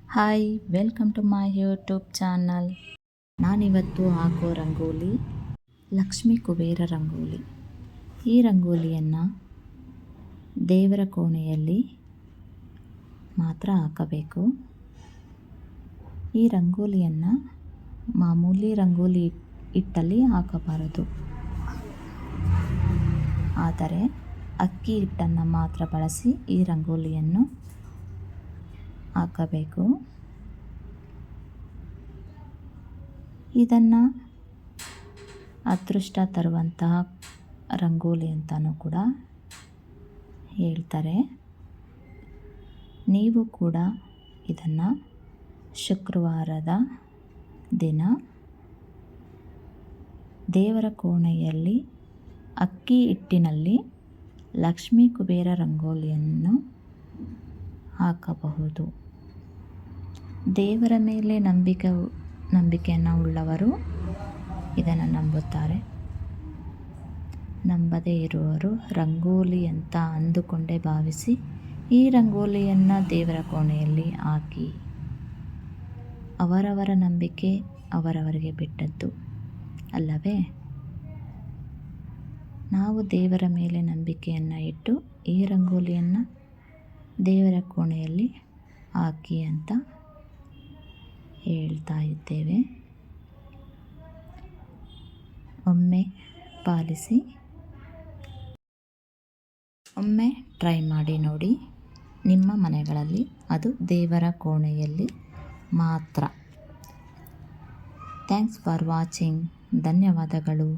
Hi, welcome to my YouTube channel. ನಾನಿವತ್ತು ಹಾಕೋ ರಂಗೋಲಿ ಲಕ್ಷ್ಮೀ ಕುಬೇರ ರಂಗೋಲಿ. ಈ ರಂಗೋಲಿಯನ್ನು ದೇವರ ಕೋಣೆಯಲ್ಲಿ ಮಾತ್ರ ಹಾಕಬೇಕು. ಈ ರಂಗೋಲಿಯನ್ನು ಮಾಮೂಲಿ ರಂಗೋಲಿ ಹಿಟ್ಟಲ್ಲಿ ಹಾಕಬಾರದು. ಆದರೆ ಅಕ್ಕಿ ಹಿಟ್ಟನ್ನು ಮಾತ್ರ ಬಳಸಿ ಈ ರಂಗೋಲಿಯನ್ನು ಹಾಕಬೇಕು. ಇದನ್ನು ಅದೃಷ್ಟ ತರುವಂತಹ ರಂಗೋಲಿ ಅಂತಲೂ ಕೂಡ ಹೇಳ್ತಾರೆ. ನೀವು ಕೂಡ ಇದನ್ನು ಶುಕ್ರವಾರದ ದಿನ ದೇವರ ಕೋಣೆಯಲ್ಲಿ ಅಕ್ಕಿ ಹಿಟ್ಟಿನಲ್ಲಿ ಲಕ್ಷ್ಮೀ ಕುಬೇರ ರಂಗೋಲಿಯನ್ನು ಹಾಕಬಹುದು. ದೇವರ ಮೇಲೆ ನಂಬಿಕೆಯನ್ನು ಉಳ್ಳವರು ಇದನ್ನು ನಂಬುತ್ತಾರೆ. ನಂಬದೇ ಇರುವವರು ರಂಗೋಲಿ ಅಂತ ಅಂದುಕೊಂಡೇ ಭಾವಿಸಿ ಈ ರಂಗೋಲಿಯನ್ನು ದೇವರ ಕೋಣೆಯಲ್ಲಿ ಹಾಕಿ. ಅವರವರ ನಂಬಿಕೆ ಅವರವರಿಗೆ ಬಿಟ್ಟದ್ದು ಅಲ್ಲವೇ? ನಾವು ದೇವರ ಮೇಲೆ ನಂಬಿಕೆಯನ್ನು ಇಟ್ಟು ಈ ರಂಗೋಲಿಯನ್ನು ದೇವರ ಕೋಣೆಯಲ್ಲಿ ಹಾಕಿ ಅಂತ ಹೇಳ್ತಾ ಇದ್ದೇವೆ. ಒಮ್ಮೆ ಪಾಲಿಸಿ, ಒಮ್ಮೆ ಟ್ರೈ ಮಾಡಿ ನೋಡಿ. ನಿಮ್ಮ ಮನೆಗಳಲ್ಲಿ, ಅದು ದೇವರ ಕೋಣೆಯಲ್ಲಿ ಮಾತ್ರ. Thanks for watching. ಧನ್ಯವಾದಗಳು.